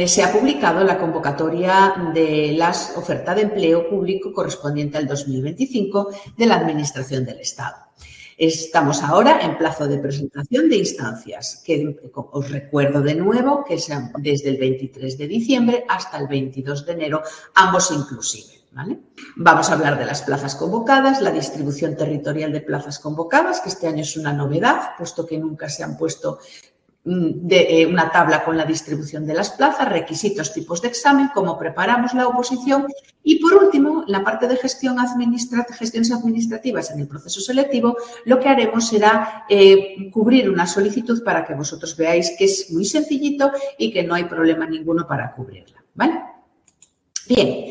Se ha publicado la convocatoria de las ofertas de empleo público correspondiente al 2025 de la Administración del Estado. Estamos ahora en plazo de presentación de instancias, que os recuerdo de nuevo que sean desde el 23 de diciembre hasta el 22 de enero, ambos inclusive, ¿vale? Vamos a hablar de las plazas convocadas, la distribución territorial de plazas convocadas, que este año es una novedad, puesto que nunca se han puesto una tabla con la distribución de las plazas, requisitos, tipos de examen, cómo preparamos la oposición y, por último, la parte de gestiones administrativas en el proceso selectivo, lo que haremos será cubrir una solicitud para que vosotros veáis que es muy sencillito y que no hay problema ninguno para cubrirla, ¿vale? Bien.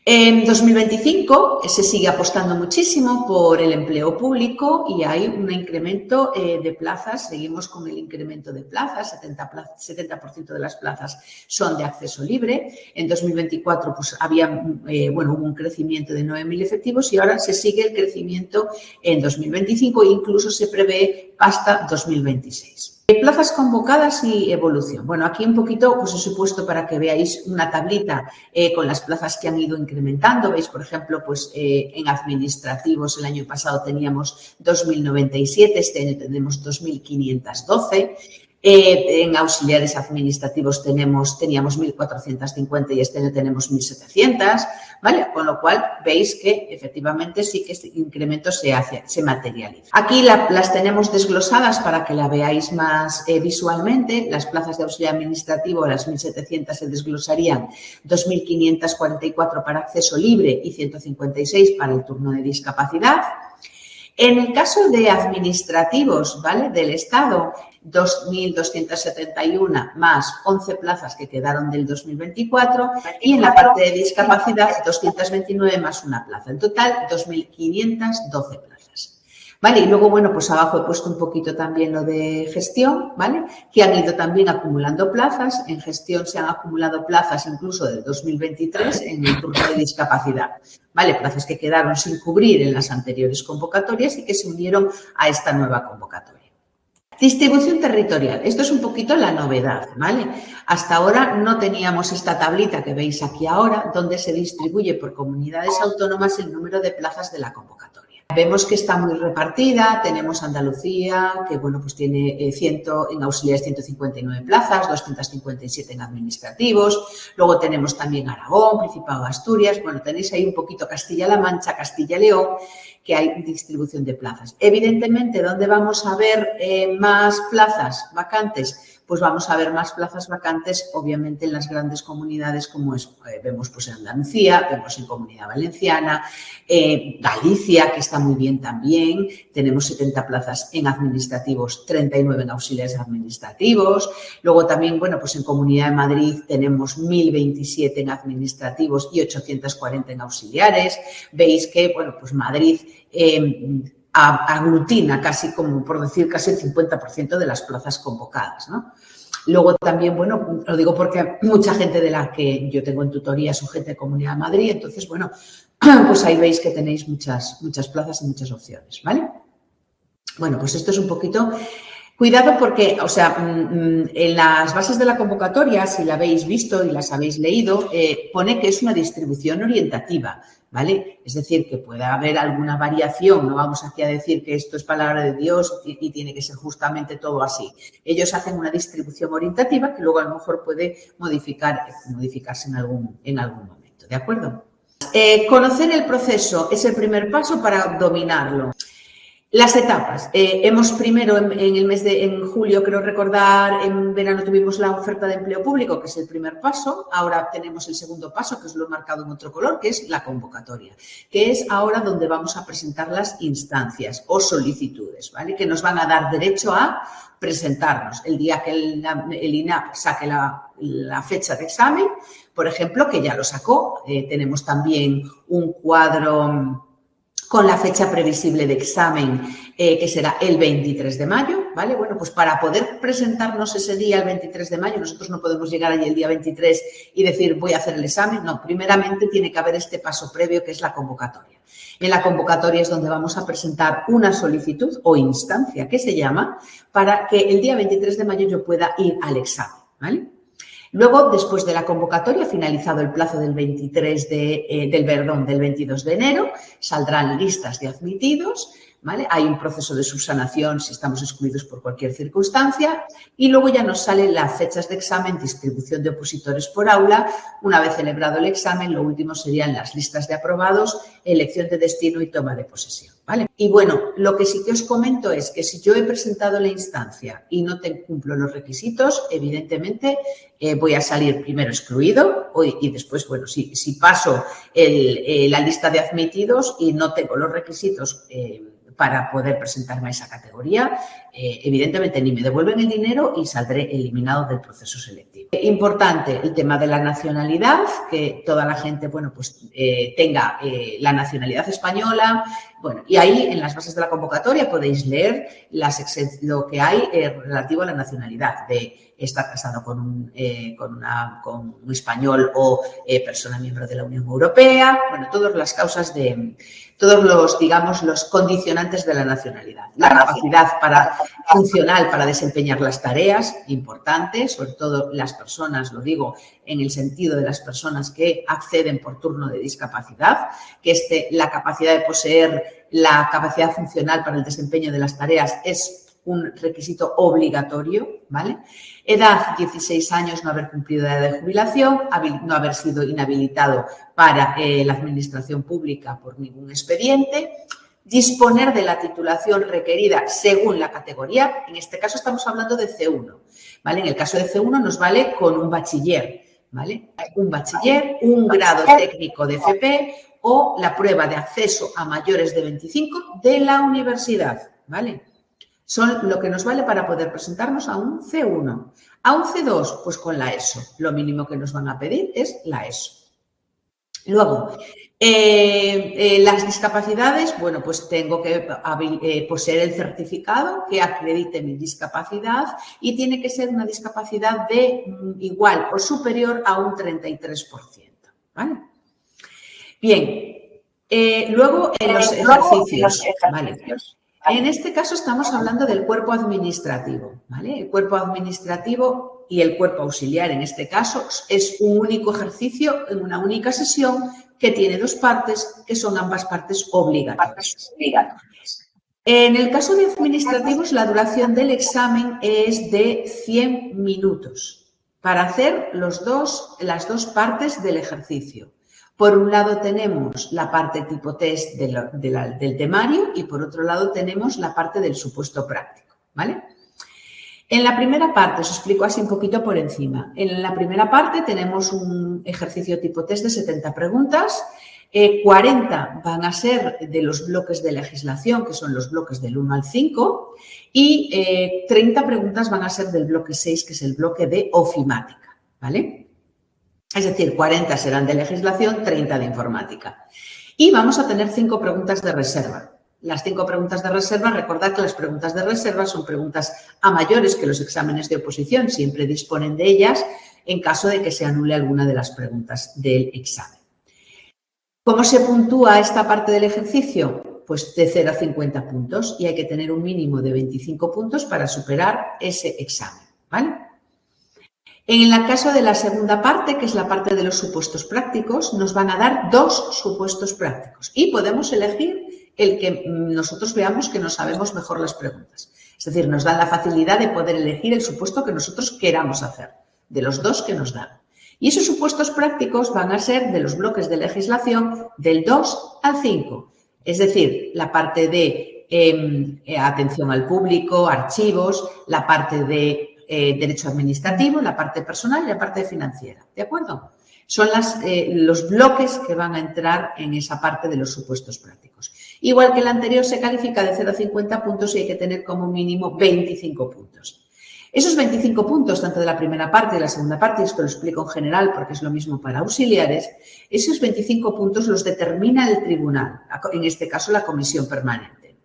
En 2025 se sigue apostando muchísimo por el empleo público y hay un incremento de plazas, seguimos con el incremento de plazas, 70% de las plazas son de acceso libre. En 2024 pues, hubo un crecimiento de 9.000 efectivos y ahora se sigue el crecimiento en 2025 e incluso se prevé hasta 2026. Plazas convocadas y evolución. Bueno, aquí un poquito pues os he puesto para que veáis una tablita con las plazas que han ido incrementando. Veis, por ejemplo, pues en administrativos el año pasado teníamos 2.097, este año tenemos 2.512. En auxiliares administrativos teníamos 1.450 y este año tenemos 1.700, ¿vale? Con lo cual veis que efectivamente sí que este incremento se materializa. Aquí las tenemos desglosadas para que la veáis más visualmente. Las plazas de auxiliar administrativo, las 1.700 se desglosarían 2.544 para acceso libre y 156 para el turno de discapacidad. En el caso de administrativos, ¿vale?, del Estado, 2.271 más 11 plazas que quedaron del 2024 y en la parte de discapacidad 229 más una plaza. En total, 2.512 plazas. ¿Vale? Y luego, bueno, pues abajo he puesto un poquito también lo de gestión, ¿vale? Que han ido también acumulando plazas. En gestión se han acumulado plazas incluso del 2023 en el turno de discapacidad, ¿vale? Plazas que quedaron sin cubrir en las anteriores convocatorias y que se unieron a esta nueva convocatoria. Distribución territorial. Esto es un poquito la novedad, ¿vale? Hasta ahora no teníamos esta tablita que veis aquí ahora, donde se distribuye por comunidades autónomas el número de plazas de la convocatoria. Vemos que está muy repartida, tenemos Andalucía, que bueno, pues tiene en auxiliares 159 plazas, 257 en administrativos, luego tenemos también Aragón, Principado de Asturias, bueno, tenéis ahí un poquito Castilla-La Mancha, Castilla-León, que hay distribución de plazas. Evidentemente, ¿dónde vamos a ver más plazas vacantes? Pues vamos a ver más plazas vacantes, obviamente, en las grandes comunidades como vemos pues en Andalucía, vemos en Comunidad Valenciana, Galicia, que está muy bien también, tenemos 70 plazas en administrativos, 39 en auxiliares administrativos, luego también, bueno, pues en Comunidad de Madrid tenemos 1.027 en administrativos y 840 en auxiliares. Veis que, bueno, pues Madrid aglutina casi, como por decir, casi el 50% de las plazas convocadas, ¿no? Luego también, bueno, lo digo porque mucha gente de la que yo tengo en tutoría son gente de Comunidad de Madrid, entonces, bueno, pues ahí veis que tenéis muchas plazas y muchas opciones, ¿vale? Bueno, pues esto es un poquito... Cuidado porque, o sea, en las bases de la convocatoria, si la habéis visto y las habéis leído, pone que es una distribución orientativa, ¿vale? Es decir, que puede haber alguna variación, no vamos aquí a decir que esto es palabra de Dios y tiene que ser justamente todo así. Ellos hacen una distribución orientativa que luego a lo mejor puede modificarse en algún momento, ¿de acuerdo? Conocer el proceso es el primer paso para dominarlo. Las etapas. Hemos primero en julio, creo recordar, en verano tuvimos la oferta de empleo público, que es el primer paso. Ahora tenemos el segundo paso, que os lo he marcado en otro color, que es la convocatoria, que es ahora donde vamos a presentar las instancias o solicitudes, ¿vale? Que nos van a dar derecho a presentarnos el día que el INAP saque la fecha de examen, por ejemplo, que ya lo sacó. Tenemos también un cuadro con la fecha previsible de examen, que será el 23 de mayo, ¿vale? Bueno, pues para poder presentarnos ese día, el 23 de mayo, nosotros no podemos llegar allí el día 23 y decir voy a hacer el examen. No, primeramente tiene que haber este paso previo que es la convocatoria. En la convocatoria es donde vamos a presentar una solicitud o instancia que se llama para que el día 23 de mayo yo pueda ir al examen, ¿vale? Luego, después de la convocatoria, finalizado el plazo del 22 de enero, saldrán listas de admitidos, ¿vale? Hay un proceso de subsanación si estamos excluidos por cualquier circunstancia y luego ya nos salen las fechas de examen, distribución de opositores por aula. Una vez celebrado el examen, lo último serían las listas de aprobados, elección de destino y toma de posesión, ¿vale? Y bueno, lo que sí que os comento es que si yo he presentado la instancia y no cumplo los requisitos, evidentemente voy a salir primero excluido y después, bueno, si paso la lista de admitidos y no tengo los requisitos para poder presentarme a esa categoría, evidentemente ni me devuelven el dinero y saldré eliminado del proceso selectivo. Importante el tema de la nacionalidad, que toda la gente, bueno, pues tenga la nacionalidad española. Bueno, y ahí en las bases de la convocatoria podéis leer lo que hay relativo a la nacionalidad, de estar casado con un español o persona miembro de la Unión Europea, bueno, todas las causas todos los, digamos, los condicionantes de la nacionalidad. La capacidad funcional para desempeñar las tareas, importante, sobre todo las personas, lo digo en el sentido de las personas que acceden por turno de discapacidad, que la capacidad de poseer la capacidad funcional para el desempeño de las tareas es un requisito obligatorio, ¿vale? Edad, 16 años, no haber cumplido la edad de jubilación, no haber sido inhabilitado para la administración pública por ningún expediente, disponer de la titulación requerida según la categoría. En este caso estamos hablando de C1, ¿vale? En el caso de C1 nos vale con un bachiller, ¿vale? Un bachiller, un grado técnico de FP o la prueba de acceso a mayores de 25 de la universidad, ¿vale? Son lo que nos vale para poder presentarnos a un C1. A un C2, pues con la ESO. Lo mínimo que nos van a pedir es la ESO. Luego, las discapacidades, bueno, pues tengo que poseer el certificado que acredite mi discapacidad y tiene que ser una discapacidad de igual o superior a un 33%, ¿vale? Bien, luego en los ejercicios, ¿vale? En este caso estamos hablando del cuerpo administrativo, ¿vale? El cuerpo administrativo y el cuerpo auxiliar, en este caso, es un único ejercicio en una única sesión que tiene dos partes, que son ambas partes obligatorias. En el caso de administrativos, la duración del examen es de 100 minutos para hacer las dos partes del ejercicio. Por un lado tenemos la parte tipo test del temario y por otro lado tenemos la parte del supuesto práctico, ¿vale? En la primera parte, os explico así un poquito por encima. En la primera parte tenemos un ejercicio tipo test de 70 preguntas, 40 van a ser de los bloques de legislación, que son los bloques del 1 al 5, y 30 preguntas van a ser del bloque 6, que es el bloque de ofimática, ¿vale? Es decir, 40 serán de legislación, 30 de informática. Y vamos a tener 5 preguntas de reserva. Las 5 preguntas de reserva, recordad que las preguntas de reserva son preguntas a mayores que los exámenes de oposición. Siempre disponen de ellas en caso de que se anule alguna de las preguntas del examen. ¿Cómo se puntúa esta parte del ejercicio? Pues de 0 a 50 puntos y hay que tener un mínimo de 25 puntos para superar ese examen, ¿vale? En el caso de la segunda parte, que es la parte de los supuestos prácticos, nos van a dar 2 supuestos prácticos y podemos elegir el que nosotros veamos que nos sabemos mejor las preguntas. Es decir, nos dan la facilidad de poder elegir el supuesto que nosotros queramos hacer, de los 2 que nos dan. Y esos supuestos prácticos van a ser de los bloques de legislación del 2 al 5. Es decir, la parte de atención al público, archivos, la parte de derecho administrativo, la parte personal y la parte financiera, ¿de acuerdo? Son los bloques que van a entrar en esa parte de los supuestos prácticos. Igual que el anterior, se califica de 0 a 50 puntos y hay que tener como mínimo 25 puntos. Esos 25 puntos, tanto de la primera parte y de la segunda parte, y esto lo explico en general porque es lo mismo para auxiliares, esos 25 puntos los determina el tribunal, en este caso la comisión permanente.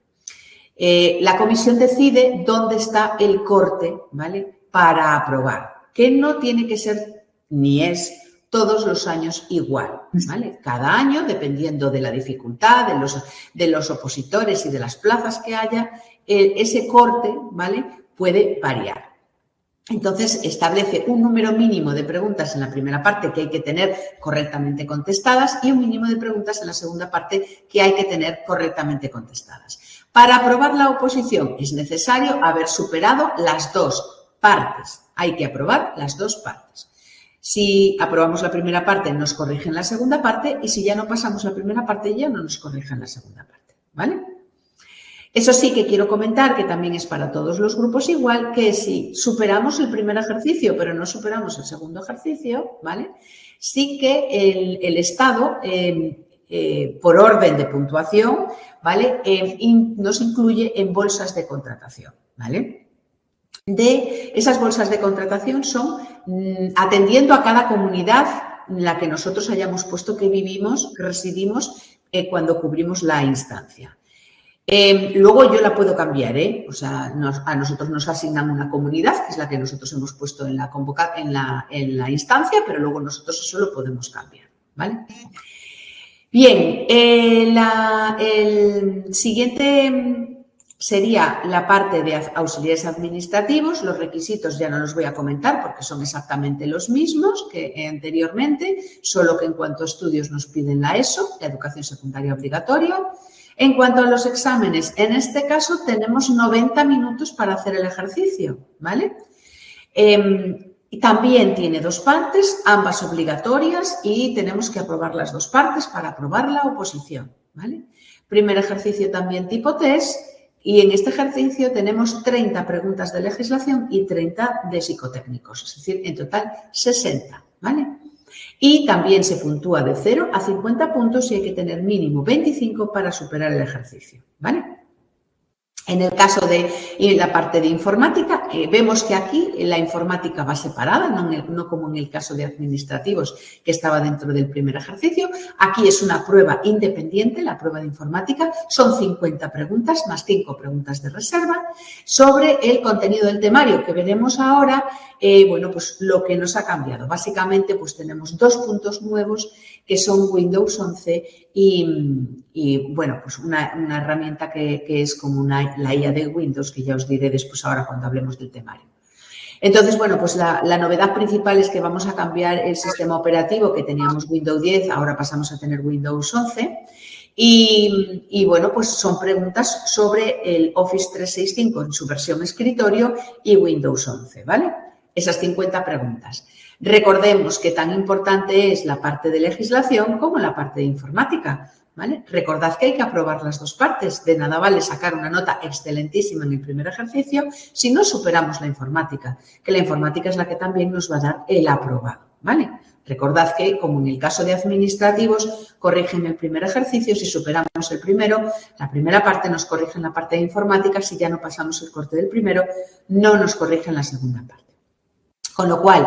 La comisión decide dónde está el corte, ¿vale?, para aprobar, que no tiene que ser ni es todos los años igual, ¿vale? Cada año, dependiendo de la dificultad, de los opositores y de las plazas que haya, ese corte, ¿vale?, puede variar. Entonces, establece un número mínimo de preguntas en la primera parte que hay que tener correctamente contestadas y un mínimo de preguntas en la segunda parte que hay que tener correctamente contestadas. Para aprobar la oposición es necesario haber superado las dos partes. Hay que aprobar las dos partes. Si aprobamos la primera parte, nos corrigen la segunda parte y si ya no pasamos la primera parte, ya no nos corrigen la segunda parte, ¿vale? Eso sí que quiero comentar, que también es para todos los grupos igual, que si superamos el primer ejercicio, pero no superamos el segundo ejercicio, ¿vale? Sí que el Estado, por orden de puntuación, ¿vale? Nos incluye en bolsas de contratación, ¿vale? De esas bolsas de contratación son atendiendo a cada comunidad en la que nosotros hayamos puesto que vivimos, que residimos cuando cubrimos la instancia. Luego yo la puedo cambiar, O sea, a nosotros nos asignan una comunidad, que es la que nosotros hemos puesto en la instancia, pero luego nosotros eso lo podemos cambiar, ¿vale? Bien, el siguiente sería la parte de auxiliares administrativos. Los requisitos ya no los voy a comentar porque son exactamente los mismos que anteriormente, solo que en cuanto a estudios nos piden la ESO, la educación secundaria obligatoria. En cuanto a los exámenes, en este caso tenemos 90 minutos para hacer el ejercicio, ¿vale? También tiene dos partes, ambas obligatorias y tenemos que aprobar las dos partes para aprobar la oposición, ¿vale? Primer ejercicio también tipo test y en este ejercicio tenemos 30 preguntas de legislación y 30 de psicotécnicos, es decir, en total 60, ¿vale? Y también se puntúa de 0 a 50 puntos y hay que tener mínimo 25 para superar el ejercicio, ¿vale? En el caso de la parte de informática, vemos que aquí la informática va separada, no como en el caso de administrativos, que estaba dentro del primer ejercicio. Aquí es una prueba independiente, la prueba de informática. Son 50 preguntas más 5 preguntas de reserva sobre el contenido del temario que veremos ahora. Bueno, pues lo que nos ha cambiado. Básicamente, pues tenemos 2 puntos nuevos que son Windows 11 y bueno, pues una herramienta que es como la IA de Windows, que ya os diré después ahora cuando hablemos del temario. Entonces, bueno, pues la novedad principal es que vamos a cambiar el sistema operativo que teníamos Windows 10, ahora pasamos a tener Windows 11 y bueno, pues son preguntas sobre el Office 365 en su versión escritorio y Windows 11, ¿vale? Esas 50 preguntas. Recordemos que tan importante es la parte de legislación como la parte de informática, ¿vale? Recordad que hay que aprobar las dos partes. De nada vale sacar una nota excelentísima en el primer ejercicio si no superamos la informática, que la informática es la que también nos va a dar el aprobado, ¿vale? Recordad que, como en el caso de administrativos, corrigen el primer ejercicio. Si superamos el primero, la primera parte nos corrigen la parte de informática. Si ya no pasamos el corte del primero, no nos corrigen la segunda parte. Con lo cual,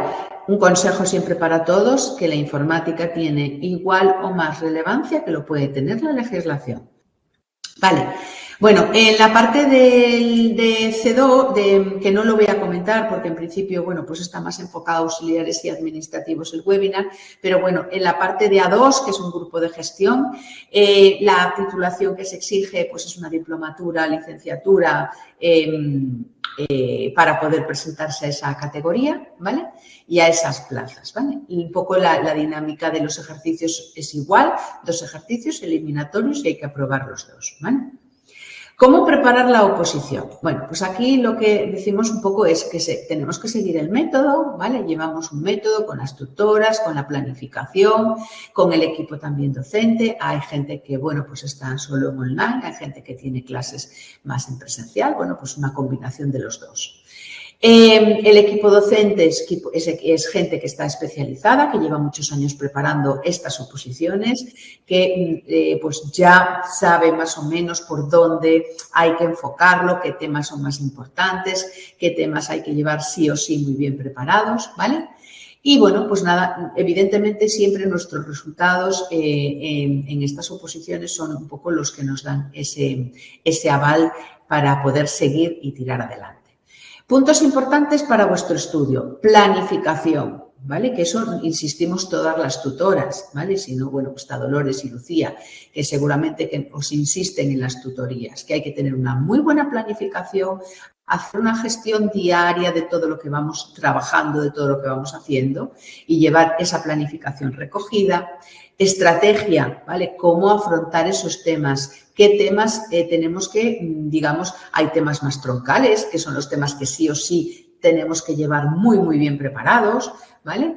un consejo siempre para todos, que la informática tiene igual o más relevancia que lo puede tener la legislación. Vale, bueno, en la parte de C2, que no lo voy a comentar porque en principio, bueno, pues está más enfocado a auxiliares y administrativos el webinar, pero bueno, en la parte de A2, que es un grupo de gestión, la titulación que se exige pues es una diplomatura, licenciatura, para poder presentarse a esa categoría, ¿vale? Y a esas plazas, ¿vale? Y un poco la dinámica de los ejercicios es igual, 2 ejercicios eliminatorios y hay que aprobar los 2, ¿vale? ¿Cómo preparar la oposición? Bueno, pues aquí lo que decimos un poco es que tenemos que seguir el método, ¿vale? Llevamos un método con las tutoras, con la planificación, con el equipo también docente. Hay gente que, bueno, pues está solo en online, hay gente que tiene clases más en presencial, bueno, pues una combinación de los dos. El equipo docente es gente que está especializada, que lleva muchos años preparando estas oposiciones, que pues ya sabe más o menos por dónde hay que enfocarlo, qué temas son más importantes, qué temas hay que llevar sí o sí muy bien preparados, ¿vale? Y bueno, pues nada, evidentemente siempre nuestros resultados en estas oposiciones son un poco los que nos dan ese aval para poder seguir y tirar adelante. Puntos importantes para vuestro estudio. Planificación, ¿vale? Que eso insistimos todas las tutoras, ¿vale? Si no, bueno, pues está Dolores y Lucía, que seguramente que os insisten en las tutorías, que hay que tener una muy buena planificación, hacer una gestión diaria de todo lo que vamos trabajando, de todo lo que vamos haciendo y llevar esa planificación recogida. Estrategia, ¿vale? Cómo afrontar esos temas, qué temas tenemos que, digamos, hay temas más troncales, que son los temas que sí o sí tenemos que llevar muy, muy bien preparados, ¿vale?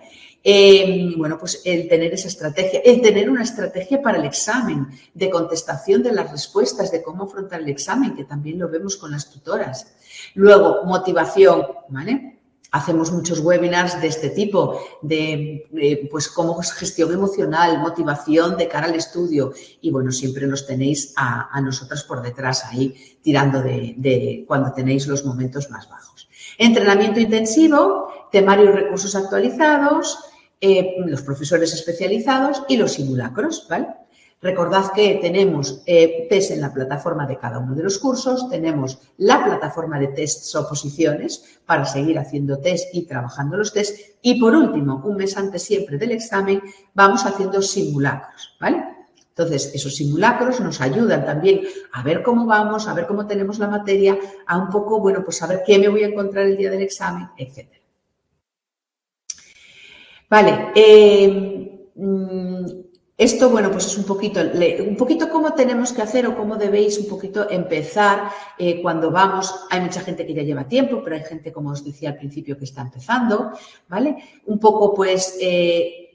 Bueno, pues el tener esa estrategia, el tener una estrategia para el examen, de contestación de las respuestas, de cómo afrontar el examen, que también lo vemos con las tutoras. Luego, motivación, ¿vale? Hacemos muchos webinars de este tipo, pues cómo gestión emocional, motivación de cara al estudio y, bueno, siempre los tenéis a nosotras por detrás ahí tirando de cuando tenéis los momentos más bajos. Entrenamiento intensivo, temario y recursos actualizados, los profesores especializados y los simulacros, ¿vale? Recordad que tenemos test en la plataforma de cada uno de los cursos, tenemos la plataforma de tests oposiciones para seguir haciendo test y trabajando los test y, por último, un mes antes siempre del examen, vamos haciendo simulacros, ¿vale? Entonces, esos simulacros nos ayudan también a ver cómo vamos, a ver cómo tenemos la materia, a un poco, bueno, pues saber qué me voy a encontrar el día del examen, etc. Vale, esto, bueno, pues es un poquito cómo tenemos que hacer o cómo debéis un poquito empezar cuando vamos. Hay mucha gente que ya lleva tiempo, pero hay gente, como os decía al principio, que está empezando, ¿vale? Un poco, pues,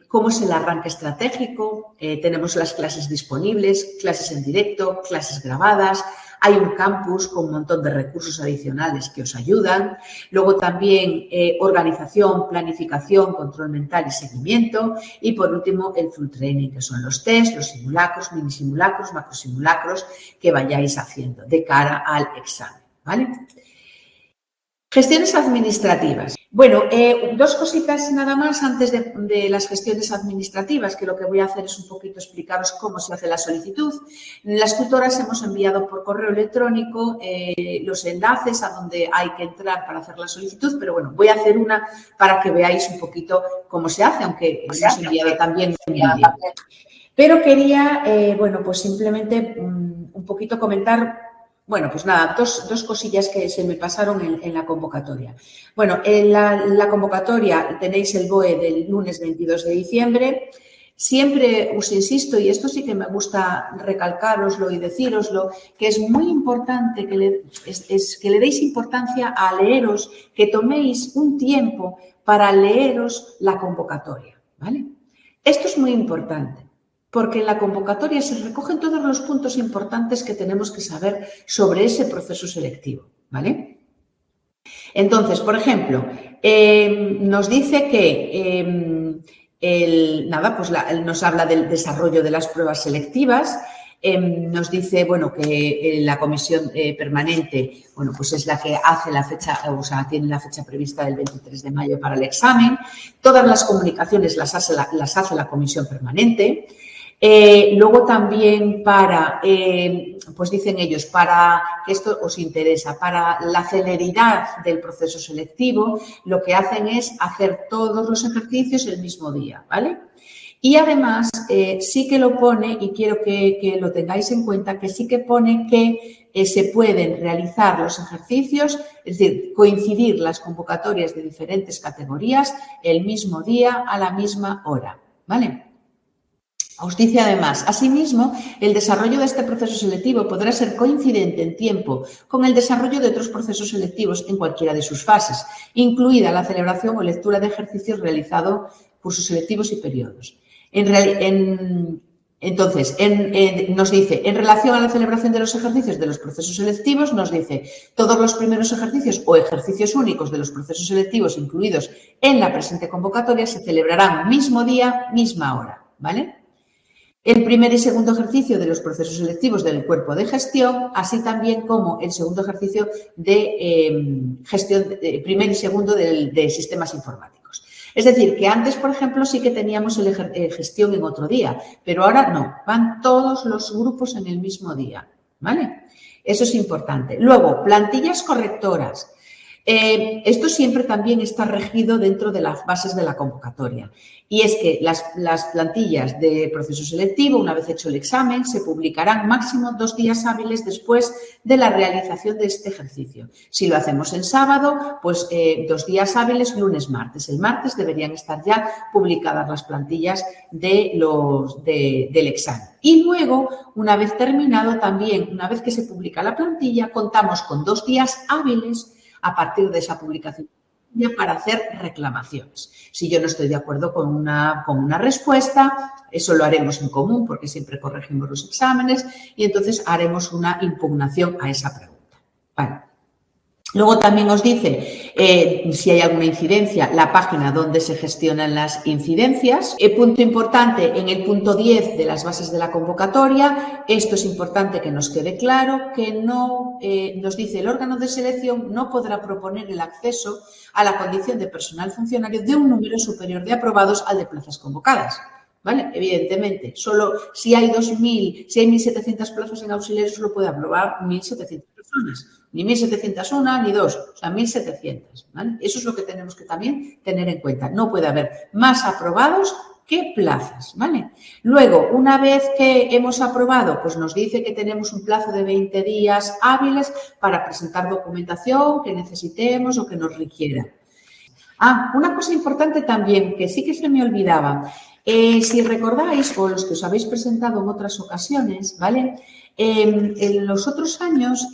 cómo es el arranque estratégico. Tenemos las clases disponibles, clases en directo, clases grabadas. Hay un campus con un montón de recursos adicionales que os ayudan. Luego también organización, planificación, control mental y seguimiento. Y por último, el full training, que son los test, los simulacros, mini simulacros, macro simulacros que vayáis haciendo de cara al examen, ¿vale? Gestiones administrativas. Bueno, dos cositas nada más antes de las gestiones administrativas, que lo que voy a hacer es un poquito explicaros cómo se hace la solicitud. Las tutoras hemos enviado por correo electrónico los enlaces a donde hay que entrar para hacer la solicitud, pero bueno, voy a hacer una para que veáis un poquito cómo se hace, aunque hemos enviado también un vídeo. Pero quería, bueno, pues simplemente un poquito comentar. Bueno, pues nada, dos cosillas que se me pasaron en la convocatoria. Bueno, en la convocatoria tenéis el BOE del lunes 22 de diciembre. Siempre os insisto, y esto sí que me gusta recalcároslo y decíroslo, que es muy importante que le deis importancia a leeros, que toméis un tiempo para leeros la convocatoria, ¿vale? Esto es muy importante, porque en la convocatoria se recogen todos los puntos importantes que tenemos que saber sobre ese proceso selectivo, ¿vale? Entonces, por ejemplo, nos dice que nos habla del desarrollo de las pruebas selectivas. Nos dice, bueno, que la comisión permanente, bueno, pues es la que hace la fecha, o sea, tiene la fecha prevista del 23 de mayo para el examen. Todas las comunicaciones las hace la comisión permanente. Luego también pues dicen ellos, para que esto os interesa, para la celeridad del proceso selectivo, lo que hacen es hacer todos los ejercicios el mismo día, ¿vale? Y además sí que lo pone, y quiero que lo tengáis en cuenta, que sí que pone que se pueden realizar los ejercicios, es decir, coincidir las convocatorias de diferentes categorías el mismo día a la misma hora, ¿vale? Os dice además, asimismo, el desarrollo de este proceso selectivo podrá ser coincidente en tiempo con el desarrollo de otros procesos selectivos en cualquiera de sus fases, incluida la celebración o lectura de ejercicios realizado cursos selectivos y periodos. Entonces, nos dice, en relación a la celebración de los ejercicios de los procesos selectivos, nos dice, todos los primeros ejercicios o ejercicios únicos de los procesos selectivos incluidos en la presente convocatoria se celebrarán mismo día, misma hora, ¿vale? El primer y segundo ejercicio de los procesos selectivos del cuerpo de gestión, así también como el segundo ejercicio de gestión, primer y segundo de sistemas informáticos. Es decir, que antes, por ejemplo, sí que teníamos gestión en otro día, pero ahora no, van todos los grupos en el mismo día, ¿vale? Eso es importante. Luego, plantillas correctoras. Esto siempre también está regido dentro de las bases de la convocatoria. Y es que las plantillas de proceso selectivo, una vez hecho el examen, se publicarán máximo 2 días hábiles después de la realización de este ejercicio. Si lo hacemos en sábado, pues 2 días hábiles, lunes, martes. El martes deberían estar ya publicadas las plantillas del examen. Y luego, una vez terminado también, una vez que se publica la plantilla, contamos con 2 días hábiles a partir de esa publicación para hacer reclamaciones. Si yo no estoy de acuerdo con una respuesta, eso lo haremos en común porque siempre corregimos los exámenes y entonces haremos una impugnación a esa pregunta. Vale. Luego también os dice si hay alguna incidencia, la página donde se gestionan las incidencias. Punto importante, en el punto 10 de las bases de la convocatoria, esto es importante que nos quede claro, que no nos dice el órgano de selección no podrá proponer el acceso a la condición de personal funcionario de un número superior de aprobados al de plazas convocadas. ¿Vale? Evidentemente, solo si hay 1.700 plazas en auxiliares, solo puede aprobar 1.700 personas. Ni 1.701, ni 2, o sea, 1.700. ¿Vale? Eso es lo que tenemos que también tener en cuenta. No puede haber más aprobados que plazas, ¿vale? Luego, una vez que hemos aprobado, pues nos dice que tenemos un plazo de 20 días hábiles para presentar documentación que necesitemos o que nos requiera. Una cosa importante también, que sí que se me olvidaba. Si recordáis, o los que os habéis presentado en otras ocasiones, ¿vale? En los otros años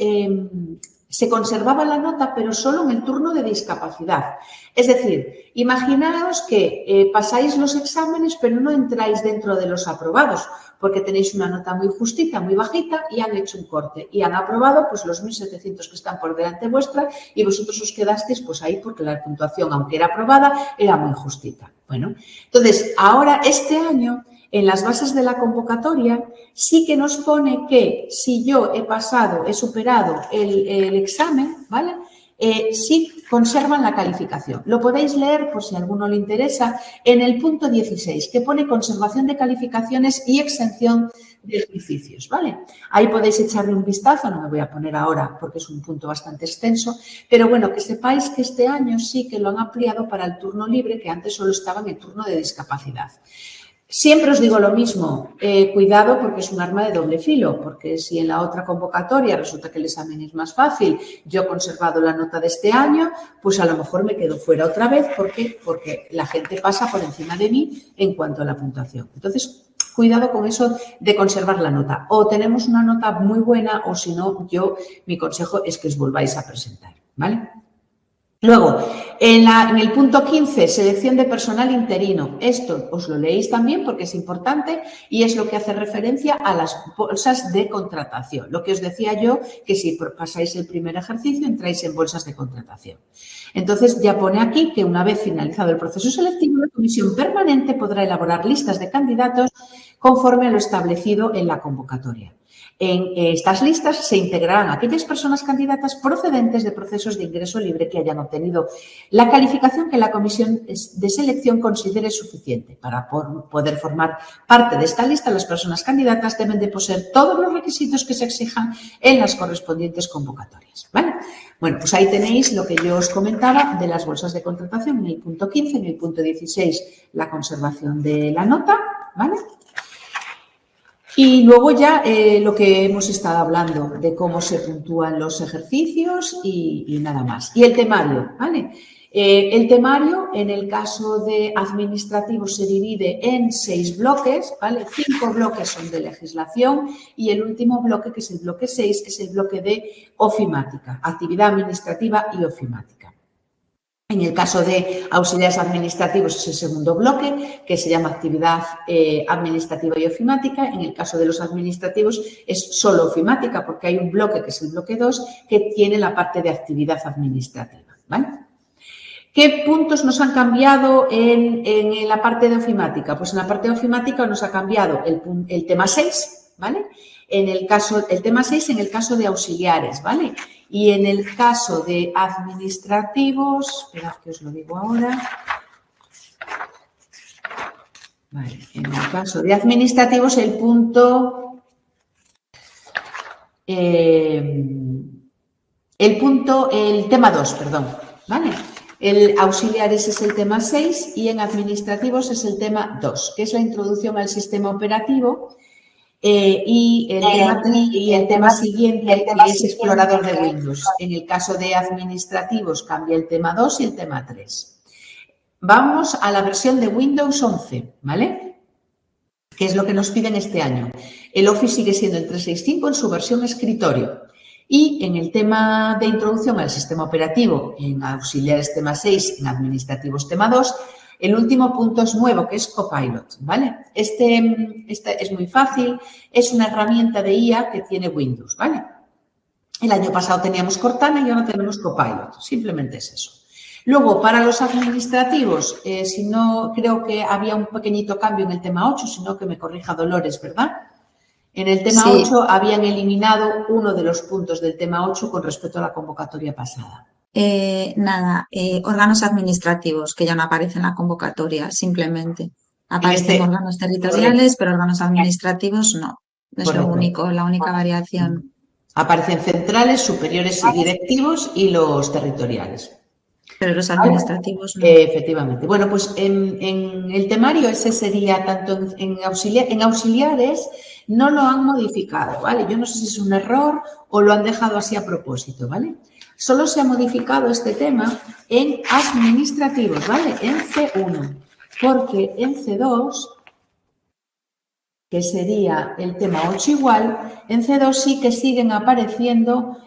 se conservaba la nota, pero solo en el turno de discapacidad. Es decir, imaginaos que pasáis los exámenes, pero no entráis dentro de los aprobados, porque tenéis una nota muy justita, muy bajita, y han hecho un corte. Y han aprobado pues los 1.700 que están por delante vuestra y vosotros os quedasteis pues ahí porque la puntuación, aunque era aprobada, era muy justita. Bueno, entonces, ahora este año, en las bases de la convocatoria, sí que nos pone que si yo he superado el examen, ¿vale? Sí conservan la calificación. Lo podéis leer, por si a alguno le interesa, en el punto 16, que pone conservación de calificaciones y exención de ejercicios, ¿vale? Ahí podéis echarle un vistazo, no me voy a poner ahora porque es un punto bastante extenso, pero bueno, que sepáis que este año sí que lo han ampliado para el turno libre, que antes solo estaba en el turno de discapacidad. Siempre os digo lo mismo, cuidado porque es un arma de doble filo, porque si en la otra convocatoria resulta que el examen es más fácil, yo he conservado la nota de este año, pues a lo mejor me quedo fuera otra vez porque la gente pasa por encima de mí en cuanto a la puntuación. Entonces, cuidado con eso de conservar la nota. O tenemos una nota muy buena o si no, mi consejo es que os volváis a presentar, ¿vale? Luego, en el punto 15, selección de personal interino. Esto os lo leéis también porque es importante y es lo que hace referencia a las bolsas de contratación. Lo que os decía yo, que si pasáis el primer ejercicio, entráis en bolsas de contratación. Entonces, ya pone aquí que una vez finalizado el proceso selectivo, la comisión permanente podrá elaborar listas de candidatos conforme a lo establecido en la convocatoria. En estas listas se integrarán aquellas personas candidatas procedentes de procesos de ingreso libre que hayan obtenido la calificación que la comisión de selección considere suficiente. Para poder formar parte de esta lista, las personas candidatas deben de poseer todos los requisitos que se exijan en las correspondientes convocatorias, ¿vale? Bueno, pues ahí tenéis lo que yo os comentaba de las bolsas de contratación en el punto 15, en el punto 16 la conservación de la nota, ¿vale? Y luego ya lo que hemos estado hablando de cómo se puntúan los ejercicios y nada más. Y el temario, ¿vale? El temario, en el caso de administrativo, se divide en 6 bloques, ¿vale? 5 bloques son de legislación y el último bloque, que es el bloque 6, que es el bloque de ofimática, actividad administrativa y ofimática. En el caso de auxiliares administrativos es el segundo bloque, que se llama actividad administrativa y ofimática. En el caso de los administrativos es solo ofimática, porque hay un bloque, que es el bloque 2, que tiene la parte de actividad administrativa, ¿vale? ¿Qué puntos nos han cambiado en la parte de ofimática? Pues en la parte de ofimática nos ha cambiado el tema 6, ¿vale? El tema 6 en el caso de auxiliares, ¿vale? Y en el caso de administrativos, esperad que os lo digo ahora. Vale, en el caso de administrativos el punto El tema 2, perdón, ¿vale? El auxiliares es el tema 6 y en administrativos es el tema 2, que es la introducción al sistema operativo y el tema siguiente, que es explorador de Windows. En el caso de administrativos cambia el tema 2 y el tema 3. Vamos a la versión de Windows 11, ¿vale? Que es lo que nos piden este año. El Office sigue siendo el 365 en su versión escritorio. Y en el tema de introducción al sistema operativo, en auxiliares tema 6, en administrativos tema 2, el último punto es nuevo, que es Copilot, ¿vale? Este es muy fácil, es una herramienta de IA que tiene Windows, ¿vale? El año pasado teníamos Cortana y ahora tenemos Copilot, simplemente es eso. Luego, para los administrativos, si no, creo que había un pequeñito cambio en el tema 8, si no que me corrija Dolores, ¿verdad? En el tema 8 habían eliminado uno de los puntos del tema 8 con respecto a la convocatoria pasada. Órganos administrativos, que ya no aparecen en la convocatoria, simplemente. Aparecen órganos territoriales, pero órganos administrativos no. Es lo único, la única variación. Aparecen centrales, superiores y directivos y los territoriales. Pero los administrativos no. Efectivamente. Bueno, pues en el temario ese sería tanto en auxiliares no lo han modificado, ¿vale? Yo no sé si es un error o lo han dejado así a propósito, ¿vale? Solo se ha modificado este tema en administrativos, ¿vale? En C1, porque en C2, que sería el tema 8 igual, en C2 sí que siguen apareciendo,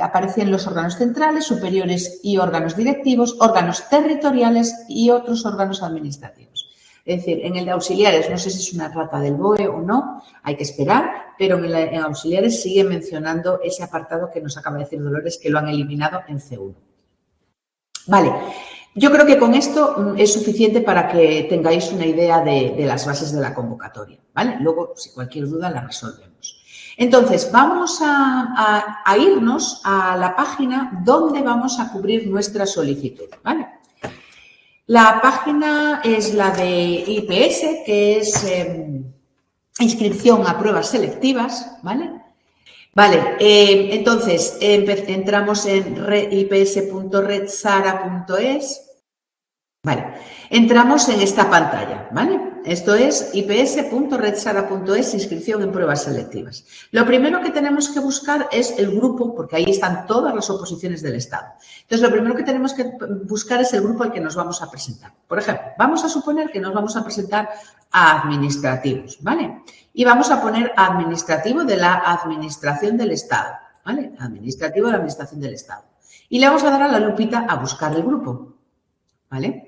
aparecen los órganos centrales, superiores y órganos directivos, órganos territoriales y otros órganos administrativos. Es decir, en el de auxiliares, no sé si es una errata del BOE o no, hay que esperar, pero en auxiliares sigue mencionando ese apartado que nos acaba de decir Dolores, que lo han eliminado en C1. Vale, yo creo que con esto es suficiente para que tengáis una idea de las bases de la convocatoria, ¿vale? Luego, si cualquier duda, la resolvemos. Entonces, vamos a irnos a la página donde vamos a cubrir nuestra solicitud, ¿vale? La página es la de IPS, que es inscripción a pruebas selectivas, ¿vale? Vale, entonces entramos en ips.redsara.es. Vale, entramos en esta pantalla, ¿vale? Esto es ips.redsara.es, inscripción en pruebas selectivas. Lo primero que tenemos que buscar es el grupo, porque ahí están todas las oposiciones del Estado. Entonces, lo primero que tenemos que buscar es el grupo al que nos vamos a presentar. Por ejemplo, vamos a suponer que nos vamos a presentar a administrativos, ¿vale? Y vamos a poner administrativo de la Administración del Estado, ¿vale? Administrativo de la Administración del Estado. Y le vamos a dar a la lupita a buscar el grupo, ¿vale?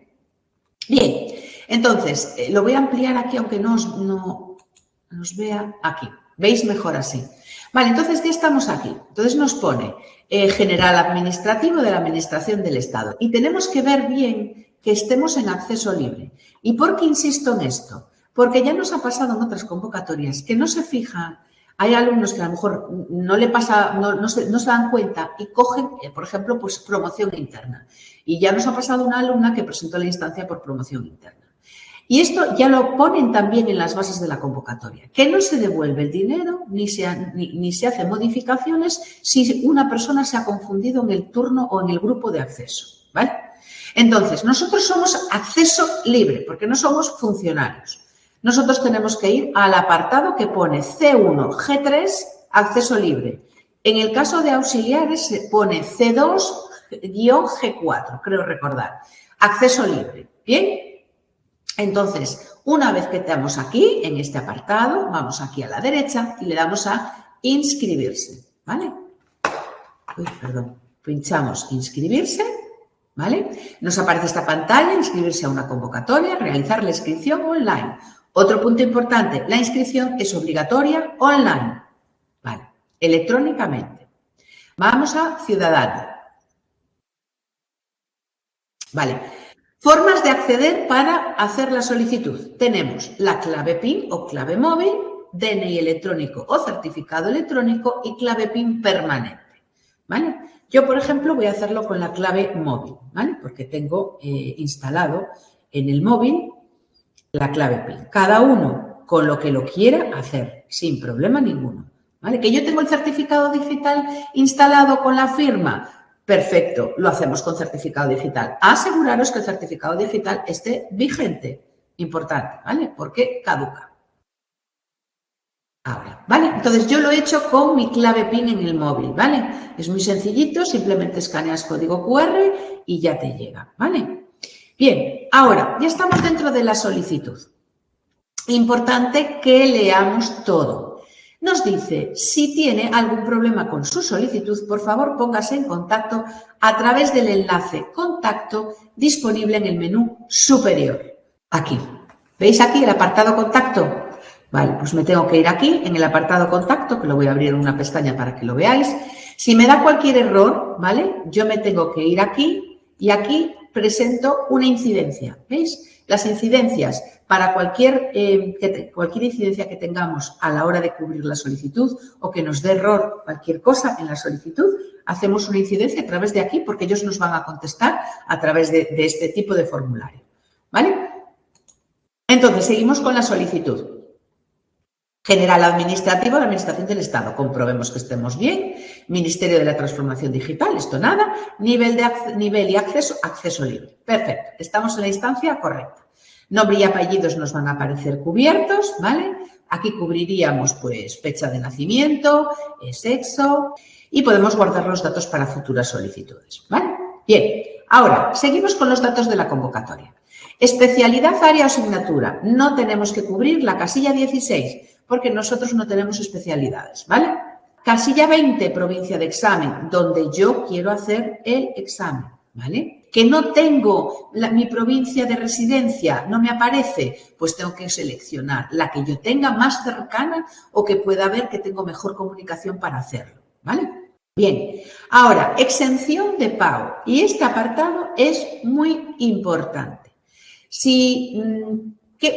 Bien, entonces, lo voy a ampliar aquí, aunque no os vea aquí. ¿Veis mejor así? Vale, entonces ya estamos aquí. Entonces nos pone general administrativo de la Administración del Estado. Y tenemos que ver bien que estemos en acceso libre. ¿Y por qué insisto en esto? Porque ya nos ha pasado en otras convocatorias que no se fijan. Hay alumnos que a lo mejor no le pasa, no se dan cuenta y cogen, por ejemplo, pues promoción interna. Y ya nos ha pasado una alumna que presentó la instancia por promoción interna. Y esto ya lo ponen también en las bases de la convocatoria, que no se devuelve el dinero ni se hacen modificaciones si una persona se ha confundido en el turno o en el grupo de acceso, ¿vale? Entonces, nosotros somos acceso libre porque no somos funcionarios. Nosotros tenemos que ir al apartado que pone C1, G3, acceso libre. En el caso de auxiliares se pone C2-G4, creo recordar, acceso libre. ¿Bien? Entonces, una vez que estamos aquí, en este apartado, vamos aquí a la derecha y le damos a inscribirse, ¿vale? Pinchamos inscribirse, ¿vale? Nos aparece esta pantalla, inscribirse a una convocatoria, realizar la inscripción online. Otro punto importante, la inscripción es obligatoria online, ¿vale? Electrónicamente. Vamos a Ciudadano. Vale. Formas de acceder para hacer la solicitud. Tenemos la clave PIN o clave móvil, DNI electrónico o certificado electrónico y clave PIN permanente, ¿vale? Yo, por ejemplo, voy a hacerlo con la clave móvil, ¿vale? Porque tengo instalado en el móvil la clave PIN. Cada uno con lo que lo quiera hacer, sin problema ninguno. ¿vale? Que yo tengo el certificado digital instalado con la firma. Perfecto, lo hacemos con certificado digital. Aseguraros que el certificado digital esté vigente. Importante, ¿vale? Porque caduca. Ahora, ¿vale? Entonces yo lo he hecho con mi clave PIN en el móvil, ¿vale? Es muy sencillito, simplemente escaneas código QR y ya te llega, ¿vale? Bien, ahora ya estamos dentro de la solicitud. Importante que leamos todo. Nos dice, si tiene algún problema con su solicitud, por favor póngase en contacto a través del enlace contacto disponible en el menú superior. Aquí. ¿Veis aquí el apartado contacto? Vale, pues me tengo que ir aquí en el apartado contacto, que lo voy a abrir en una pestaña para que lo veáis. Si me da cualquier error, ¿vale? Yo me tengo que ir aquí y aquí presento una incidencia. ¿Veis? Las incidencias para cualquier incidencia que tengamos a la hora de cubrir la solicitud o que nos dé error cualquier cosa en la solicitud, hacemos una incidencia a través de aquí porque ellos nos van a contestar a través de este tipo de formulario. ¿Vale? Entonces, seguimos con la solicitud. General administrativo de la Administración del Estado. Comprobemos que estemos bien. Ministerio de la Transformación Digital, esto nada. Nivel y acceso libre. Perfecto. Estamos en la instancia correcta. Nombre y apellidos nos van a aparecer cubiertos, ¿vale? Aquí cubriríamos, pues, fecha de nacimiento, sexo y podemos guardar los datos para futuras solicitudes, ¿vale? Bien. Ahora, seguimos con los datos de la convocatoria. Especialidad, área o asignatura. No tenemos que cubrir la casilla 16 porque nosotros no tenemos especialidades, ¿vale? Casilla 20, provincia de examen, donde yo quiero hacer el examen, ¿vale? Que no tengo mi provincia de residencia, no me aparece, pues tengo que seleccionar la que yo tenga más cercana o que pueda ver que tengo mejor comunicación para hacerlo, ¿vale? Bien, ahora, exención de pago. Y este apartado es muy importante.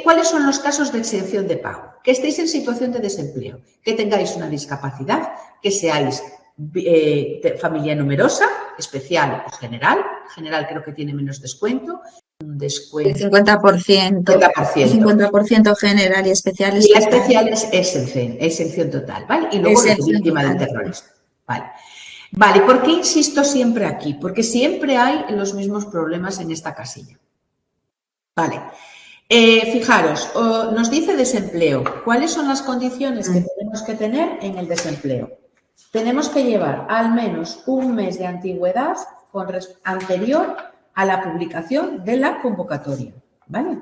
¿Cuáles son los casos de exención de pago? Que estéis en situación de desempleo, que tengáis una discapacidad, que seáis familia numerosa, especial o general. General creo que tiene menos descuento. Un descuento. El 50%. 50% general y especial. Y la especial es exención total, ¿vale? Y luego la víctima del terrorismo. Vale, ¿por qué insisto siempre aquí? Porque siempre hay los mismos problemas en esta casilla. Vale. Fijaros, nos dice desempleo. ¿Cuáles son las condiciones que tenemos que tener en el desempleo? Tenemos que llevar al menos un mes de antigüedad anterior a la publicación de la convocatoria. ¿Vale?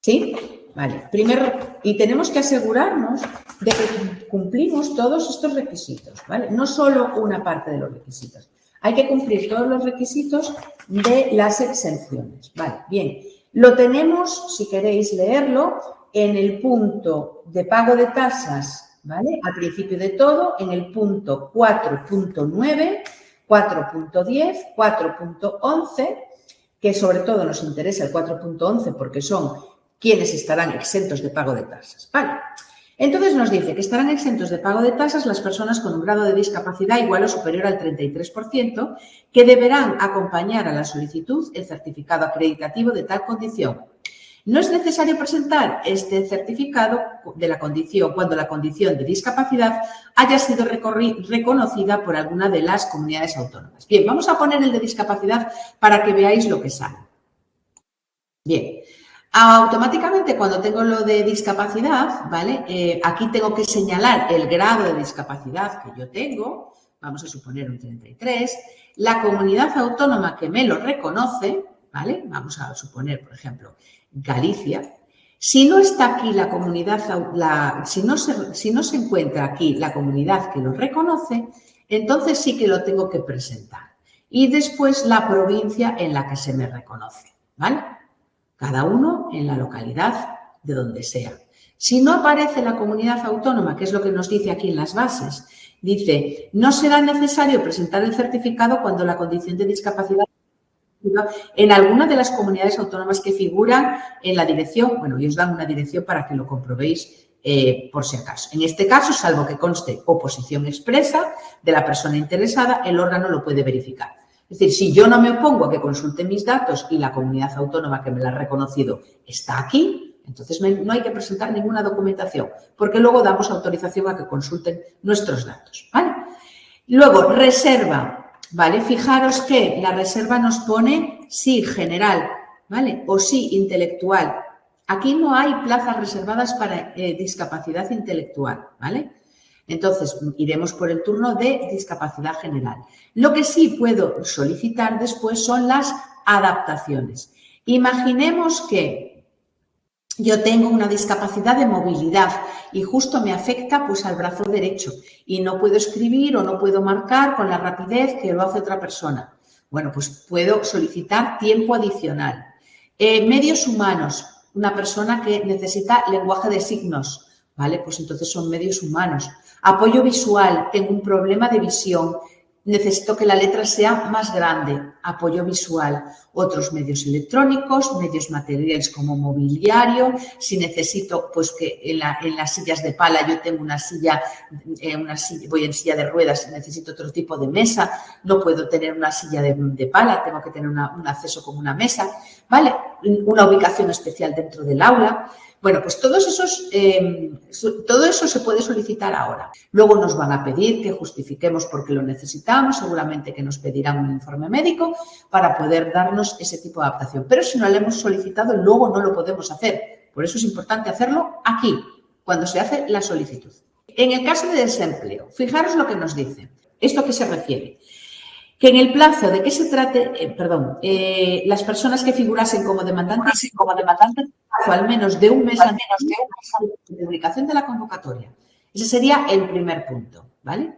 ¿Sí? Vale. Y tenemos que asegurarnos de que cumplimos todos estos requisitos. ¿Vale? No solo una parte de los requisitos. Hay que cumplir todos los requisitos de las exenciones. Vale, bien. Lo tenemos, si queréis leerlo, en el punto de pago de tasas, ¿vale? Al principio de todo, en el punto 4.9, 4.10, 4.11, que sobre todo nos interesa el 4.11 porque son quienes estarán exentos de pago de tasas, ¿vale? Entonces nos dice que estarán exentos de pago de tasas las personas con un grado de discapacidad igual o superior al 33%, que deberán acompañar a la solicitud el certificado acreditativo de tal condición. No es necesario presentar este certificado de la condición cuando la condición de discapacidad haya sido reconocida por alguna de las comunidades autónomas. Bien, vamos a poner el de discapacidad para que veáis lo que sale. Bien. Automáticamente, cuando tengo lo de discapacidad, ¿vale? Aquí tengo que señalar el grado de discapacidad que yo tengo, vamos a suponer un 33, la comunidad autónoma que me lo reconoce, ¿vale? Vamos a suponer, por ejemplo, Galicia. Si no está aquí la comunidad, si no se encuentra aquí la comunidad que lo reconoce, entonces sí que lo tengo que presentar. Y después la provincia en la que se me reconoce, ¿vale? Cada uno en la localidad de donde sea. Si no aparece la comunidad autónoma, que es lo que nos dice aquí en las bases, dice, no será necesario presentar el certificado cuando la condición de discapacidad en alguna de las comunidades autónomas que figuran en la dirección, bueno, y os dan una dirección para que lo comprobéis por si acaso. En este caso, salvo que conste oposición expresa de la persona interesada, el órgano lo puede verificar. Es decir, si yo no me opongo a que consulte mis datos y la comunidad autónoma que me la ha reconocido está aquí, Entonces, no hay que presentar ninguna documentación, porque luego damos autorización a que consulten nuestros datos, ¿vale? Luego, reserva, ¿vale? Fijaros que la reserva nos pone sí general, ¿vale? O sí intelectual. Aquí no hay plazas reservadas para discapacidad intelectual, ¿vale? Entonces, iremos por el turno de discapacidad general. Lo que sí puedo solicitar después son las adaptaciones. Imaginemos que yo tengo una discapacidad de movilidad y justo me afecta pues al brazo derecho y no puedo escribir o no puedo marcar con la rapidez que lo hace otra persona. Bueno, pues puedo solicitar tiempo adicional. Medios humanos, una persona que necesita lenguaje de signos, ¿vale? Pues entonces son medios humanos. Apoyo visual, tengo un problema de visión, necesito que la letra sea más grande, apoyo visual, otros medios electrónicos, medios materiales como mobiliario, si necesito, pues que en las sillas de pala yo tengo una silla, voy en silla de ruedas y necesito otro tipo de mesa, no puedo tener una silla de pala, tengo que tener un acceso con una mesa, ¿vale? Una ubicación especial dentro del aula. Bueno, pues todo eso se puede solicitar ahora. Luego nos van a pedir que justifiquemos por qué lo necesitamos, seguramente que nos pedirán un informe médico para poder darnos ese tipo de adaptación. Pero si no lo hemos solicitado, luego no lo podemos hacer. Por eso es importante hacerlo aquí, cuando se hace la solicitud. En el caso de desempleo, fijaros lo que nos dice. ¿Esto a qué se refiere? Que en el plazo de que se trate, las personas que figurasen como demandantes, al menos de un mes antes de la publicación de la convocatoria. Ese sería el primer punto, ¿vale?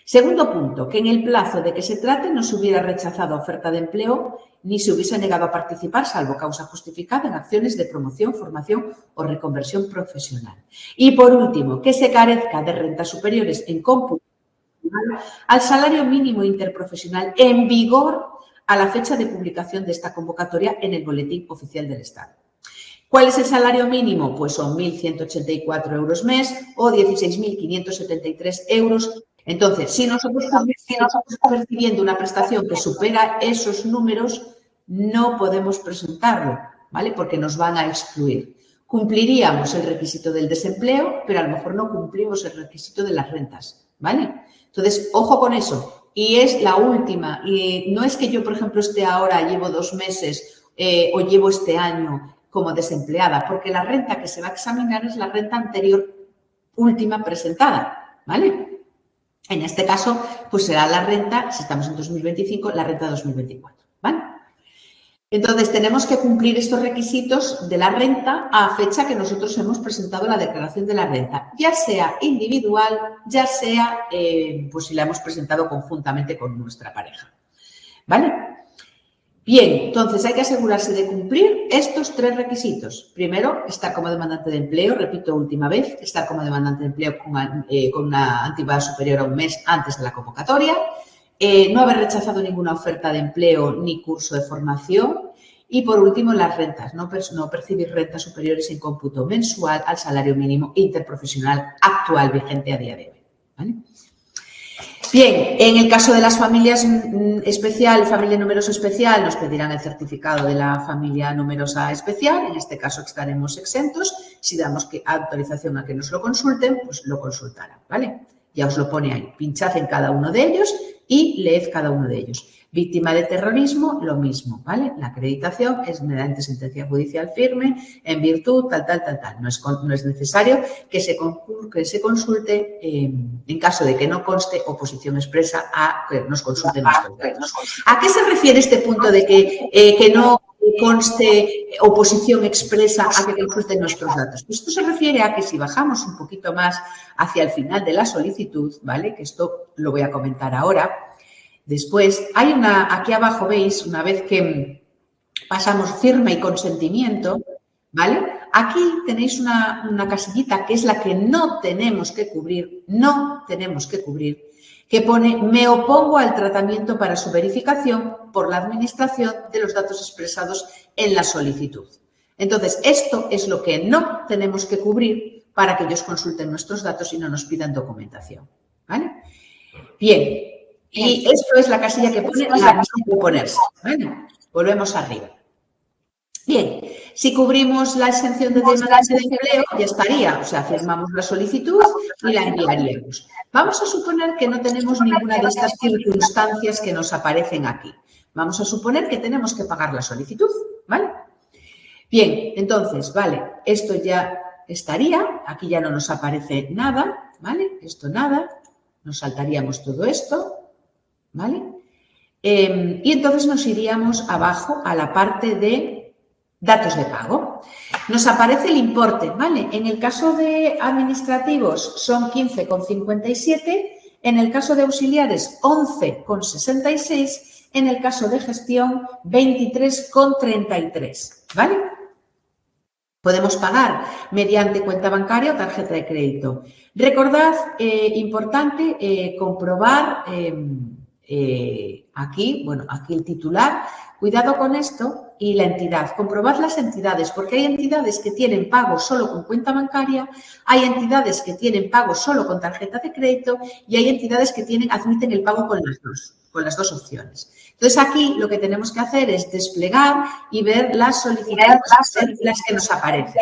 Segundo punto, que en el plazo de que se trate no se hubiera rechazado oferta de empleo ni se hubiese negado a participar, salvo causa justificada, en acciones de promoción, formación o reconversión profesional. Y por último, que se carezca de rentas superiores en cómputo al salario mínimo interprofesional en vigor a la fecha de publicación de esta convocatoria en el Boletín Oficial del Estado. ¿Cuál es el salario mínimo? Pues son 1.184 euros mes o 16.573 euros. Entonces, si nosotros estamos percibiendo una prestación que supera esos números, no podemos presentarlo, ¿vale? Porque nos van a excluir. Cumpliríamos el requisito del desempleo, pero a lo mejor no cumplimos el requisito de las rentas, ¿vale? Entonces, ojo con eso. Y es la última. Y no es que yo, por ejemplo, esté ahora, llevo 2 meses o llevo este año como desempleada, porque la renta que se va a examinar es la renta anterior última presentada, ¿vale? En este caso, pues será la renta, si estamos en 2025, la renta 2024, ¿vale? Entonces, tenemos que cumplir estos requisitos de la renta a fecha que nosotros hemos presentado la declaración de la renta, ya sea individual, ya sea, pues si la hemos presentado conjuntamente con nuestra pareja, ¿vale? Bien, entonces hay que asegurarse de cumplir estos 3 requisitos. Primero, estar como demandante de empleo, repito última vez, estar como demandante de empleo con una antigüedad superior a un mes antes de la convocatoria, no haber rechazado ninguna oferta de empleo ni curso de formación y, por último, las rentas, no percibir rentas superiores en cómputo mensual al salario mínimo interprofesional actual vigente a día de hoy, ¿vale? Bien, en el caso de las familias especial, familia numerosa especial, nos pedirán el certificado de la familia numerosa especial. En este caso estaremos exentos. Si damos autorización a que nos lo consulten, pues lo consultarán, ¿vale? Ya os lo pone ahí. Pinchad en cada uno de ellos y leed cada uno de ellos. Víctima de terrorismo, lo mismo, ¿vale? La acreditación es mediante sentencia judicial firme, en virtud, tal. No es necesario que se consulte en caso de que no conste oposición expresa a que nos consulten nuestros datos. ¿A qué se refiere este punto de que no conste oposición expresa a que consulten nuestros datos? Pues esto se refiere a que si bajamos un poquito más hacia el final de la solicitud, ¿vale? Que esto lo voy a comentar ahora. Después, hay aquí abajo veis, una vez que pasamos firma y consentimiento, ¿vale? Aquí tenéis una casillita que es la que no tenemos que cubrir, que pone me opongo al tratamiento para su verificación por la administración de los datos expresados en la solicitud. Entonces, esto es lo que no tenemos que cubrir para que ellos consulten nuestros datos y no nos pidan documentación, ¿vale? Bien. Y esto es la casilla que pone la opción de oponerse. Bueno, volvemos arriba. Bien, Si cubrimos la exención de demandante de empleo, ya estaría, o sea, firmamos la solicitud y la enviaríamos. Vamos a suponer que no tenemos ninguna de estas circunstancias que nos aparecen aquí. Vamos a suponer que tenemos que pagar la solicitud, ¿vale? Bien, entonces, vale, esto ya estaría, aquí ya no nos aparece nada, ¿vale? Esto nada, nos saltaríamos todo esto, ¿vale? Y entonces nos iríamos abajo a la parte de datos de pago. Nos aparece el importe, ¿vale? En el caso de administrativos son 15,57, en el caso de auxiliares 11,66, en el caso de gestión 23,33, ¿vale? Podemos pagar mediante cuenta bancaria o tarjeta de crédito. Recordad, importante, comprobar aquí, bueno, aquí el titular, cuidado con esto y la entidad. Comprobad las entidades, porque hay entidades que tienen pago solo con cuenta bancaria, hay entidades que tienen pago solo con tarjeta de crédito y hay entidades que admiten el pago con las dos opciones. Entonces, aquí lo que tenemos que hacer es desplegar y ver las solicitudes las que nos aparecen.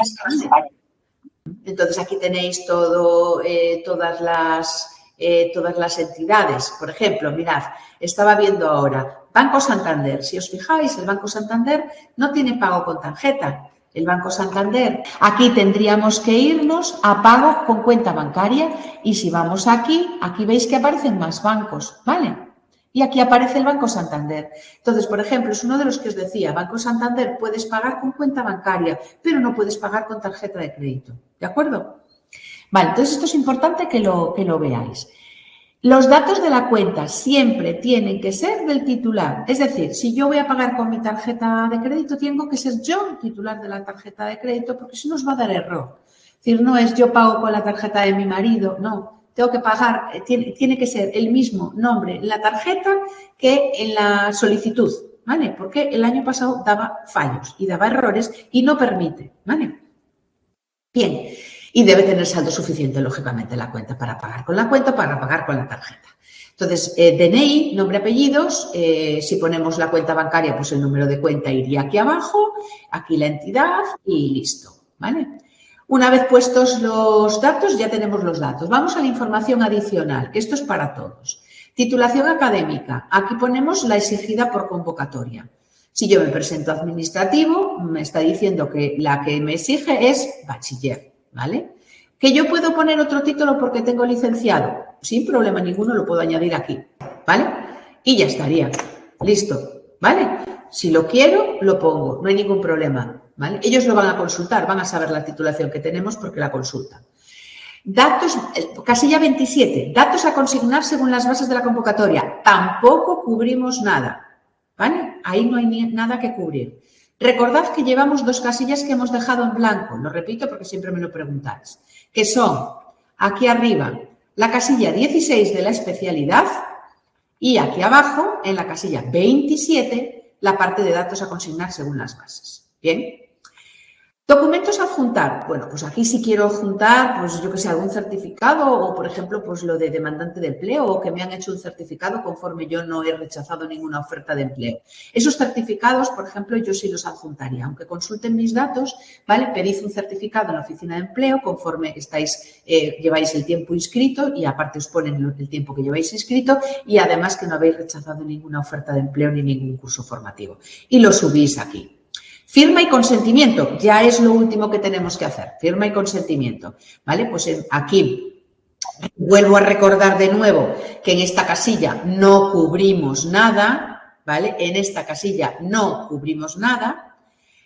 Entonces, aquí tenéis todas las entidades. Por ejemplo, mirad, estaba viendo ahora Banco Santander. Si os fijáis, el Banco Santander no tiene pago con tarjeta. El Banco Santander, aquí tendríamos que irnos a pago con cuenta bancaria y si vamos aquí veis que aparecen más bancos, ¿vale? Y aquí aparece el Banco Santander. Entonces, por ejemplo, es uno de los que os decía, Banco Santander puedes pagar con cuenta bancaria, pero no puedes pagar con tarjeta de crédito, ¿de acuerdo? Vale, entonces esto es importante que lo veáis. Los datos de la cuenta siempre tienen que ser del titular. Es decir, si yo voy a pagar con mi tarjeta de crédito, tengo que ser yo el titular de la tarjeta de crédito porque si no os va a dar error. Es decir, no es yo pago con la tarjeta de mi marido, no. Tengo que pagar, tiene que ser el mismo nombre en la tarjeta que en la solicitud, ¿vale? Porque el año pasado daba fallos y daba errores y no permite, ¿vale? Bien. Y debe tener saldo suficiente, lógicamente, la cuenta para pagar con la cuenta o para pagar con la tarjeta. Entonces, DNI, nombre, apellidos, si ponemos la cuenta bancaria, pues el número de cuenta iría aquí abajo, aquí la entidad y listo, ¿vale? Una vez puestos los datos, ya tenemos los datos. Vamos a la información adicional, que esto es para todos. Titulación académica, aquí ponemos la exigida por convocatoria. Si yo me presento administrativo, me está diciendo que la que me exige es bachiller. ¿Vale? ¿Que yo puedo poner otro título porque tengo licenciado? Sin problema ninguno lo puedo añadir aquí, ¿vale? Y ya estaría, listo, ¿vale? Si lo quiero, lo pongo, no hay ningún problema, ¿vale? Ellos lo van a consultar, van a saber la titulación que tenemos porque la consultan. Datos, casilla 27, datos a consignar según las bases de la convocatoria. Tampoco cubrimos nada, ¿vale? Ahí no hay nada que cubrir. Recordad que llevamos dos casillas que hemos dejado en blanco, lo repito porque siempre me lo preguntáis, que son aquí arriba la casilla 16 de la especialidad y aquí abajo en la casilla 27 la parte de datos a consignar según las bases. Bien. Documentos a adjuntar. Bueno, pues aquí si quiero adjuntar, pues yo que sé, algún certificado o, por ejemplo, pues lo de demandante de empleo o que me han hecho un certificado conforme yo no he rechazado ninguna oferta de empleo. Esos certificados, por ejemplo, yo sí los adjuntaría. Aunque consulten mis datos, ¿vale? Pedís un certificado en la oficina de empleo conforme lleváis el tiempo inscrito y aparte os ponen el tiempo que lleváis inscrito y además que no habéis rechazado ninguna oferta de empleo ni ningún curso formativo. Y lo subís aquí. Firma y consentimiento, ya es lo último que tenemos que hacer, firma y consentimiento, ¿vale? Pues aquí vuelvo a recordar de nuevo que en esta casilla no cubrimos nada, ¿vale? En esta casilla no cubrimos nada.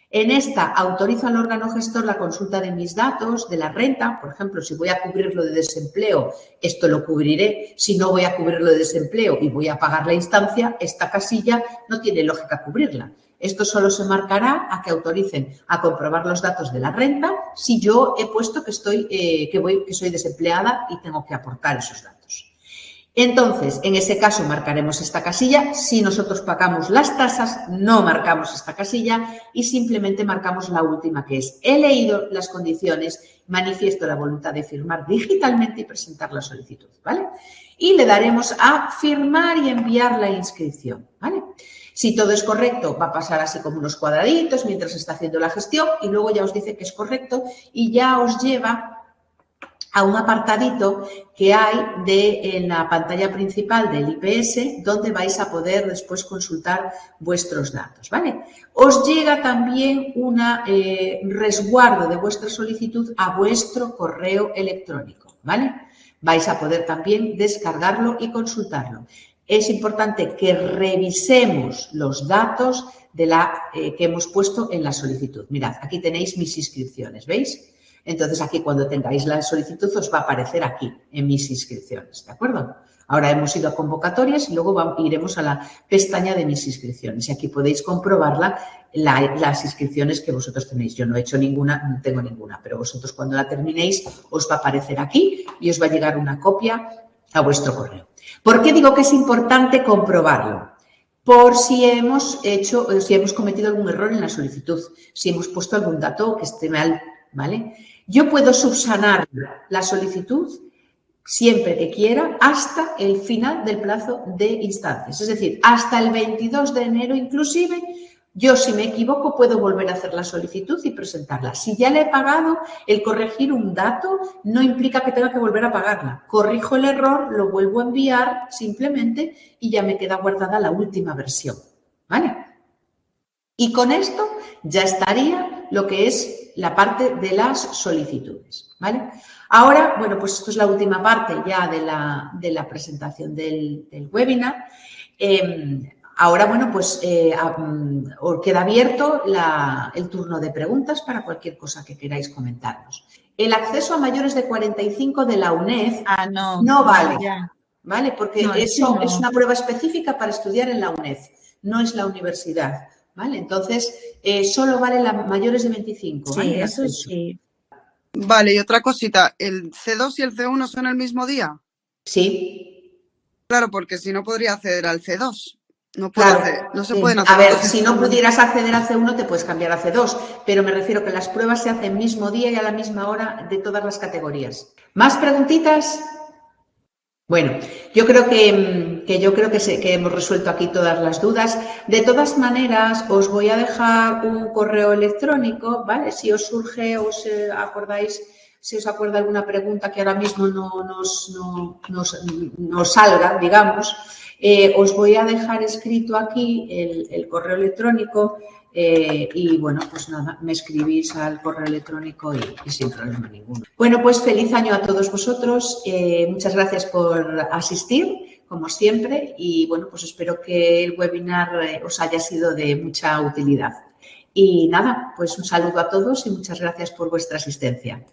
En esta autorizo al órgano gestor la consulta de mis datos, de la renta, por ejemplo, si voy a cubrir lo de desempleo, esto lo cubriré. Si no voy a cubrir lo de desempleo y voy a pagar la instancia, esta casilla no tiene lógica cubrirla. Esto solo se marcará a que autoricen a comprobar los datos de la renta si yo he puesto que soy desempleada y tengo que aportar esos datos. Entonces, en ese caso marcaremos esta casilla. Si nosotros pagamos las tasas, no marcamos esta casilla y simplemente marcamos la última, que es he leído las condiciones, manifiesto la voluntad de firmar digitalmente y presentar la solicitud, ¿vale? Y le daremos a firmar y enviar la inscripción, ¿vale? Si todo es correcto, va a pasar así como unos cuadraditos mientras está haciendo la gestión y luego ya os dice que es correcto y ya os lleva a un apartadito que hay en la pantalla principal del IPS, donde vais a poder después consultar vuestros datos, ¿vale? Os llega también un resguardo de vuestra solicitud a vuestro correo electrónico, ¿vale? Vais a poder también descargarlo y consultarlo. Es importante que revisemos los datos que hemos puesto en la solicitud. Mirad, aquí tenéis mis inscripciones, ¿veis? Entonces, aquí cuando tengáis la solicitud os va a aparecer aquí, en mis inscripciones, ¿de acuerdo? Ahora hemos ido a convocatorias y luego iremos a la pestaña de mis inscripciones y aquí podéis comprobar las inscripciones que vosotros tenéis. Yo no he hecho ninguna, no tengo ninguna, pero vosotros cuando la terminéis os va a aparecer aquí y os va a llegar una copia a vuestro correo. ¿Por qué digo que es importante comprobarlo? Por si hemos cometido algún error en la solicitud, si hemos puesto algún dato que esté mal, ¿vale? Yo puedo subsanar la solicitud siempre que quiera hasta el final del plazo de instancias. Es decir, hasta el 22 de enero inclusive, yo si me equivoco puedo volver a hacer la solicitud y presentarla. Si ya le he pagado, el corregir un dato no implica que tenga que volver a pagarla. Corrijo el error, lo vuelvo a enviar simplemente y ya me queda guardada la última versión, ¿vale? Y con esto ya estaría lo que es la parte de las solicitudes, ¿vale? Ahora, bueno, pues esto es la última parte ya de la presentación del webinar. Ahora, bueno, pues os queda abierto el turno de preguntas para cualquier cosa que queráis comentarnos. El acceso a mayores de 45 de la UNED no vale, ¿vale? Porque eso es una prueba específica para estudiar en la UNED, no es la universidad. ¿Vale? Entonces, solo vale mayores de 25. ¿Vale? Sí, eso sí. Vale, y otra cosita, ¿el C2 y el C1 son el mismo día? Sí. Claro, porque si no podría acceder al C2. No se pueden hacer. A ver, si no pudieras acceder al C1 te puedes cambiar a C2, pero me refiero que las pruebas se hacen el mismo día y a la misma hora de todas las categorías. ¿Más preguntitas? Bueno, yo creo que hemos resuelto aquí todas las dudas. De todas maneras, os voy a dejar un correo electrónico, ¿vale? Si os surge, si os acuerda alguna pregunta que ahora mismo no salga, digamos, os voy a dejar escrito aquí el correo electrónico y, bueno, pues nada, me escribís al correo electrónico y sin problema ninguno. Bueno, pues feliz año a todos vosotros. Muchas gracias por asistir, como siempre, y, bueno, pues espero que el webinar os haya sido de mucha utilidad. Y nada, pues un saludo a todos y muchas gracias por vuestra asistencia.